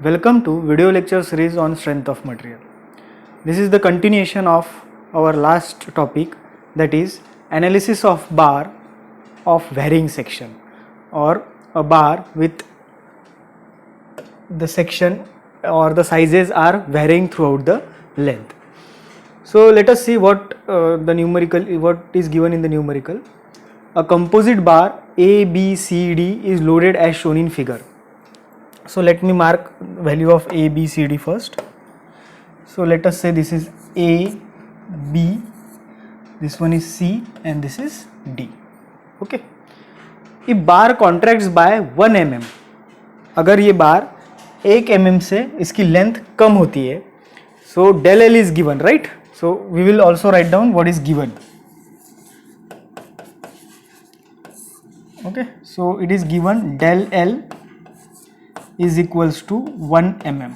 Welcome to video lecture series on strength of material. This is the continuation of our last topic, that is analysis of bar of varying section or a bar with the section or the sizes are varying throughout the length. So let us see what is given in the numerical. A composite bar A, B, C, D is loaded as shown in figure. So let me mark value of A, B, C, D first. So let us say this is A, B, this one is C and this is D. Okay. If bar contracts by 1 mm, अगर ये बार 1 mm से इसकी length कम होती है, so del L is given, right? So we will also write down what is given. Okay, so it is given del L is equals to 1 mm.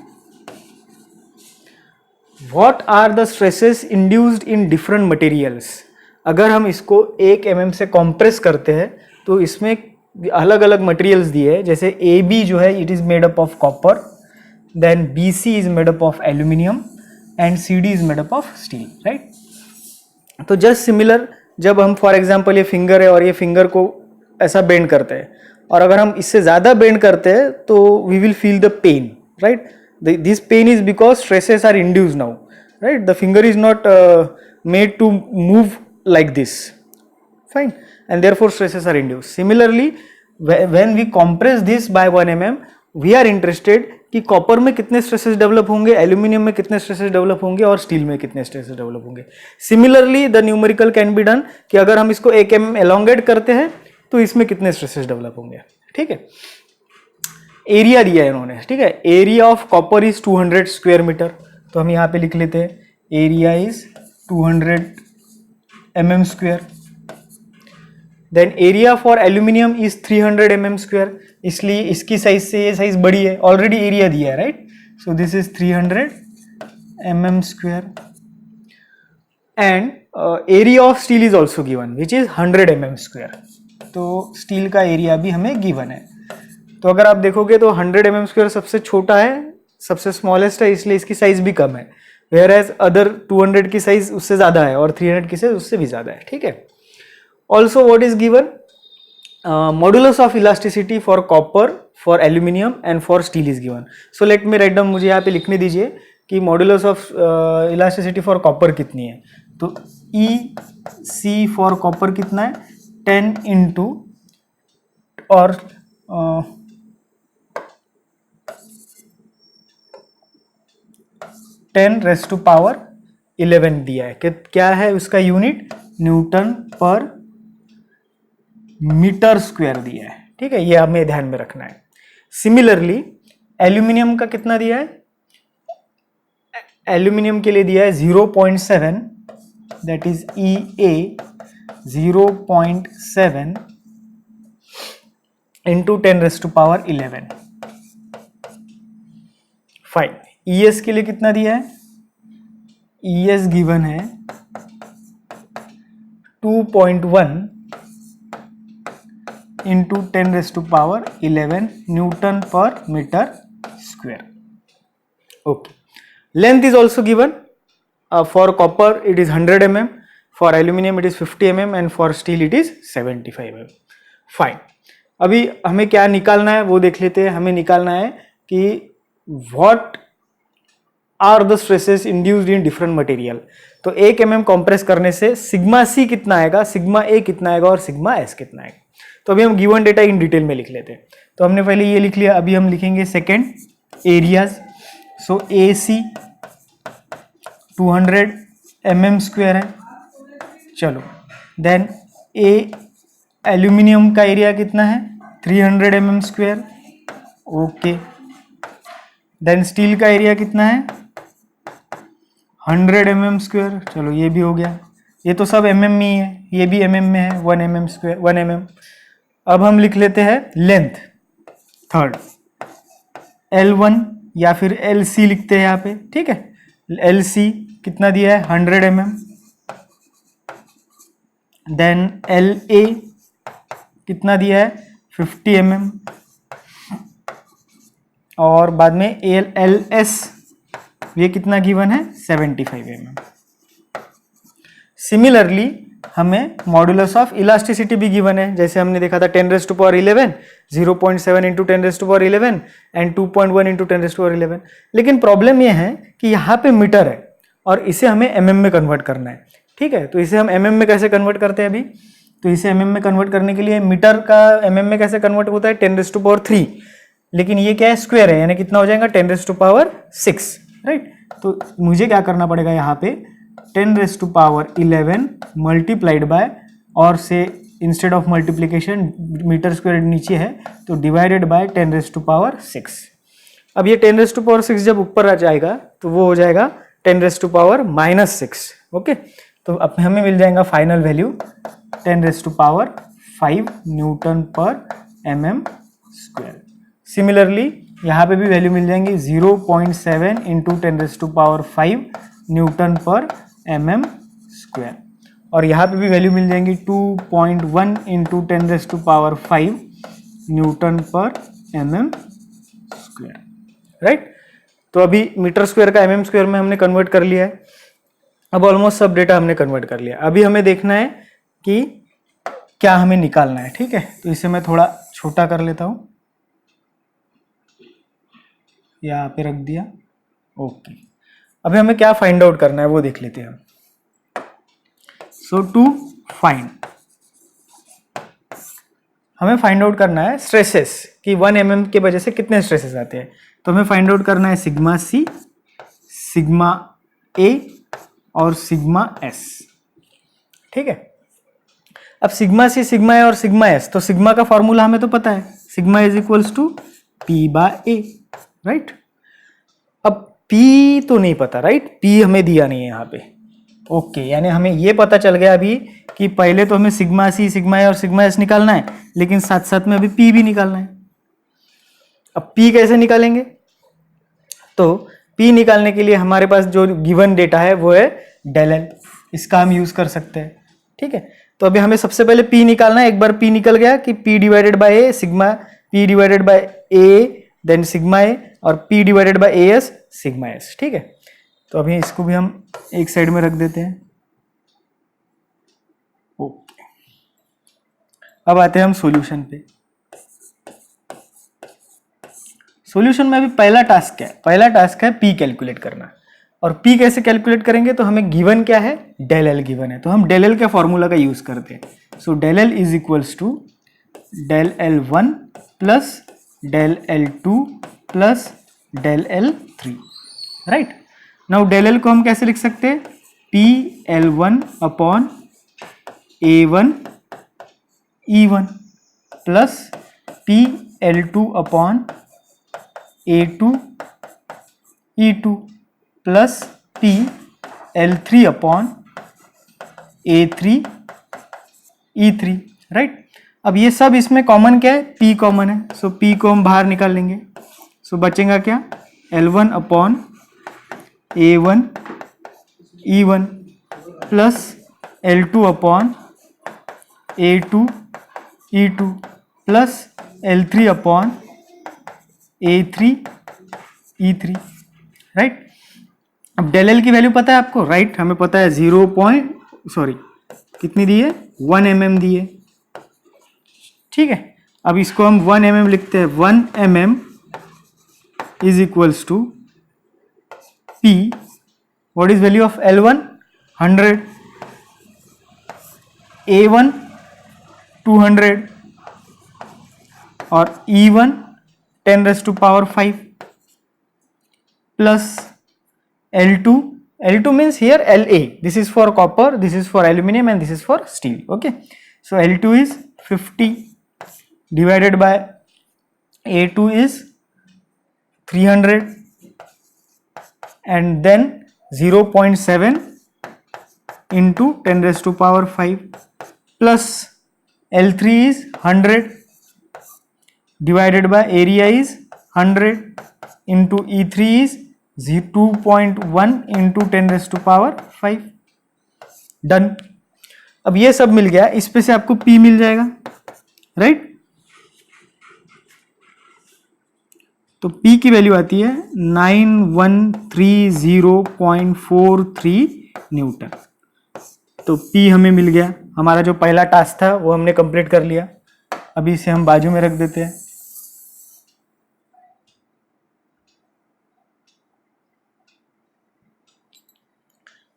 What are the stresses induced in different materials? अगर हम इसको 1 mm से compress करते हैं तो इसमें अलग अलग मटेरियल्स दिए हैं, जैसे AB जो है it is made up of copper, then BC is made up of aluminium and CD is made up of steel, right? तो जस्ट सिमिलर, जब हम फॉर एग्जांपल ये फिंगर है और ये फिंगर को ऐसा बेंड करते हैं और अगर हम इससे ज़्यादा बेंड करते हैं तो we will feel the pain, right? This pain is because stresses are induced now, right? The finger is not made to move like this, fine, and therefore stresses are induced. Similarly, when we compress this by 1 mm, we are interested कि copper में कितने stresses develop होंगे, aluminium में कितने stresses develop होंगे और steel में कितने स्ट्रेसेस डेवलप होंगे. Similarly the numerical can be done कि अगर हम इसको 1 mm एलोंगेट करते हैं तो इसमें कितने स्ट्रेसेस डेवलप होंगे. ठीक है, एरिया दिया है इन्होंने. ठीक है, area of copper is 200 square metre, तो हम यहाँ पे लिख लेते हैं area is 200 mm square. Then area for aluminium is 300 mm square, इसलिए इसकी साइज से ये साइज बड़ी है, ऑलरेडी एरिया दिया है, right? So this is 300 mm square. And area of steel is also given which is 100 mm square. तो steel का एरिया भी हमें गिवन है. तो अगर आप देखोगे तो 100 mm स्क्वायर सबसे छोटा है, सबसे स्मॉलेस्ट है, इसलिए इसकी साइज भी कम है, वेयर एज अदर 200 की साइज उससे ज्यादा है और 300 की साइज उससे भी ज्यादा है. ठीक है. Also, what is given? Modulus of elasticity for copper, for aluminium and for steel is given. So let me write down, मुझे यहाँ पे लिखने दीजिए कि modulus of elasticity for copper कितनी है. तो EC for copper कितना है? 10 into और 10 raised to power 11 दिया है. क्या है उसका यूनिट? न्यूटन पर मीटर स्क्वायर दिया है. ठीक है, ये हमें ध्यान में रखना है. सिमिलरली एल्यूमिनियम का कितना दिया है? एल्यूमिनियम के लिए दिया है 0.7, that is EA 0.7 into 10 raise to power 11. Fine. ES के लिए कितना दिया है? ES गिवन है 2.1 into 10 raised to power 11 newton पर metre square. Okay. Length is also given. For copper it is 100 mm, for aluminium it is 50 mm and for steel it is 75 mm. Fine. अभी हमें क्या निकालना है वो देख लेते हैं. हमें निकालना है कि what are the stresses induced in different material. तो 1 mm कंप्रेस करने से सिग्मा C कितना आएगा, सिग्मा A कितना आएगा और सिग्मा S कितना आएगा. तो अभी हम गिवन डेटा इन डिटेल में लिख लेते हैं. तो हमने पहले ये लिख लिया, अभी हम लिखेंगे सेकेंड एरियाज. सो AC 200 mm स्क्वायर है. चलो, देन एल्यूमिनियम का एरिया कितना है? 300 mm square. Okay. Then steel का एरिया कितना है? 100 mm स्क्वायर. चलो ये भी हो गया. ये तो सब mm में ही है, ये भी mm में है, 1 mm स्क्वायर 1 mm. अब हम लिख लेते हैं लेंथ थर्ड, L1 या फिर LC लिखते हैं यहाँ पे. ठीक है, LC कितना दिया है? 100 mm. देन LA कितना दिया है? 50 mm. और बाद में एल एस ये कितना गिवन है 75 mm। सिमिलरली हमें मॉडुलस ऑफ इलास्टिसिटी भी गिवन है, जैसे हमने देखा था 10⁻11, 0.7 इंटू 10⁻11 एंड 2.1 इंटू 10⁻11। लेकिन प्रॉब्लम यह है कि यहाँ पे मीटर है और इसे हमें mm में कन्वर्ट करना है। ठीक है, तो इसे हम mm में कैसे कन्वर्ट करते हैं अभी, तो इसे mm में कन्वर्ट करने के लिए मीटर का mm में कैसे कन्वर्ट होता है 10⁻3, लेकिन ये क्या है स्क्वायर है, यानी कितना हो जाएगा 10⁻6, राइट। तो मुझे क्या करना पड़ेगा यहाँ पे 10⁻11 मल्टीप्लाइड बाय, और से instead of multiplication metre square नीचे है तो डिवाइडेड बाय 10⁻6। अब ये 10⁻6 जब ऊपर आ जाएगा तो वो हो जाएगा 10⁻⁻6। ओके, तो अब हमें मिल जाएगा फाइनल वैल्यू 10⁻5 न्यूटन पर mm स्क्वायर। सिमिलरली यहाँ पे भी वैल्यू मिल जाएंगी 0.7 इंटू 10⁻5 न्यूटन पर mm स्क्वायर, और यहाँ पे भी वैल्यू मिल जाएंगी 2.1 इंटू 10⁻5 न्यूटन पर mm स्क्वायर, राइट। तो अभी मीटर स्क्वायर का mm स्क्वायर में हमने कन्वर्ट कर लिया है। अब ऑलमोस्ट सब डेटा हमने कन्वर्ट कर लिया। अभी हमें देखना है कि क्या हमें निकालना है। ठीक है, तो इसे मैं थोड़ा छोटा कर लेता हूँ, यहाँ पे रख दिया। ओके, अभी हमें क्या फाइंड आउट करना है वो देख लेते हैं हम। सो टू फाइंड, हमें फाइंड आउट करना है स्ट्रेसेस कि 1 mm के वजह से कितने स्ट्रेसेस आते हैं। तो हमें फाइंड आउट करना है सिग्मा सी, सिग्मा ए और सिग्मा एस। ठीक है, अब सिग्मा सी, सिग्मा ए और सिग्मा एस, तो सिग्मा का फॉर्मूला हमें तो पता है, sigma is equals to P by A, right. अब पी तो नहीं पता, राइट, पी हमें दिया नहीं है यहाँ पे। ओके, यानी हमें ये पता चल गया अभी कि पहले तो हमें सिग्मा सी, सिग्मा ए और सिग्मा एस निकालना है, लेकिन साथ साथ में अभी पी भी निकालना है। अब पी कैसे निकालेंगे, तो पी निकालने के लिए हमारे पास जो गिवन डेटा है वो है डेल एल, इसका हम यूज कर सकते हैं। ठीक है, तो अभी हमें सबसे पहले पी निकालना है। एक बार पी निकल गया कि P divided by A, sigma P divided by A, then sigma A, और P divided by A S, sigma S. ठीक है, तो अभी इसको भी हम एक साइड में रख देते हैं। ओके, अब आते हैं हम सॉल्यूशन पे। सॉल्यूशन में अभी पहला टास्क क्या है, पहला टास्क है पी कैलकुलेट करना। और पी कैसे कैलकुलेट करेंगे, तो हमें गिवन क्या है, डेल एल गिवन है, तो हम डेल एल के फॉर्मूला का यूज करते हैं। So del L is equals to del L 1 plus del L 2 plus del L 3, right. Now del L को हम कैसे लिख सकते हैं, P L 1 upon A 1 E 1 plus P L 2 upon A 2 E 2 plus P L 3 upon A 3 E 3, right. अब ये सब इसमें कॉमन क्या है, पी कॉमन है, सो पी को हम बाहर निकाल लेंगे। सो बचेगा क्या, L1 upon A1 E1 plus L2 upon A2 E2 plus L3 upon A3 E3, right. अब डेल एल की वैल्यू पता है आपको, राइट, हमें पता है कितनी दी है, 1 mm दी है। ठीक है, अब इसको हम 1 mm लिखते हैं। 1 mm is equals to P, what is value of L1 100, A1 200 और E1 10⁵ plus L2 means here La, this is for copper, this is for aluminum and this is for steel. Okay, so L2 is 50 divided by A2 is 300 and then 0.7 into 10⁵ plus L3 is 100 divided by area is 100 into E3 is 2.1 into 10⁵ done. अब ये सब मिल गया, इस पे से आपको P मिल जाएगा, right. तो P की वैल्यू आती है 9130.43 न्यूटन। तो P हमें मिल गया, हमारा जो पहला टास्क था वो हमने कंप्लीट कर लिया। अभी इसे हम बाजू में रख देते हैं।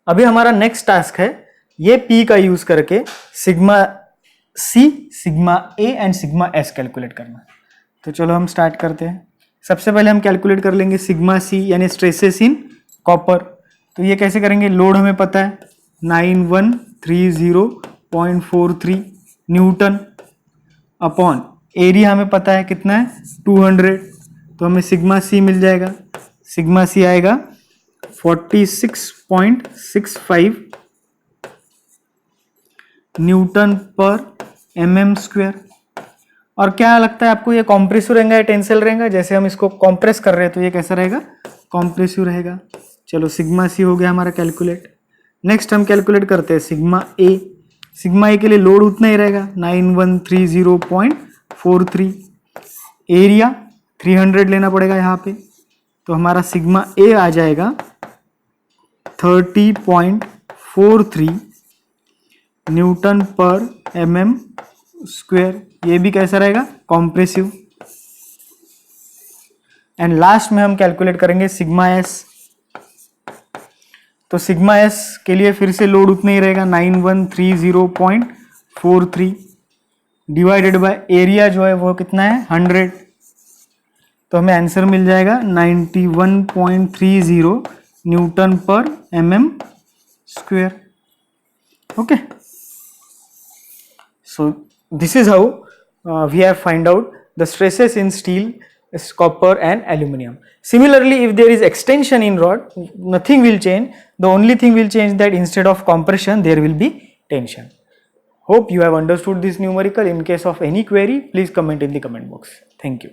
अभी हमारा नेक्स्ट टास्क है ये P का यूज करके sigma C, sigma A and sigma S calculate करना। तो चलो हम स्टार्ट करते हैं। सबसे पहले हम कैलकुलेट कर लेंगे सिग्मा C यानी स्ट्रेसेस इन कॉपर। तो ये कैसे करेंगे, लोड हमें पता है 9130.43 न्यूटन अपॉन एरिया हमें पता है कितना है 200। तो हमें सिग्मा C मिल जाएगा, सिग्मा C आएगा 46.65 न्यूटन पर mm²। और क्या लगता है आपको, ये कॉम्प्रेसिव रहेगा या टेंसिल रहेगा? जैसे हम इसको कॉम्प्रेस कर रहे हैं तो ये कैसा रहेगा, कॉम्प्रेसिव रहेगा। चलो सिग्मा C हो गया हमारा कैलकुलेट। नेक्स्ट हम कैलकुलेट करते हैं सिग्मा A। सिग्मा A के लिए लोड उतना ही रहेगा 9130.43, एरिया 300 लेना पड़ेगा यहाँ पे। तो हमारा सिग्मा A आ जाएगा 30.43 न्यूटन पर mm²। ये भी कैसा रहेगा, कॉम्प्रेसिव। एंड लास्ट में हम कैलकुलेट करेंगे सिग्मा S। तो सिग्मा S के लिए फिर से लोड उतना ही रहेगा 9130.43 डिवाइडेड बाय एरिया जो है वो कितना है 100। तो हमें आंसर मिल जाएगा 91.30 न्यूटन पर mm²। Okay, so this is how we have find out the stresses in steel, copper and aluminum. Similarly, if there is extension in rod, nothing will change. The only thing will change that instead of compression there will be tension. Hope you have understood this numerical. In case of any query, please comment in the comment box. Thank you.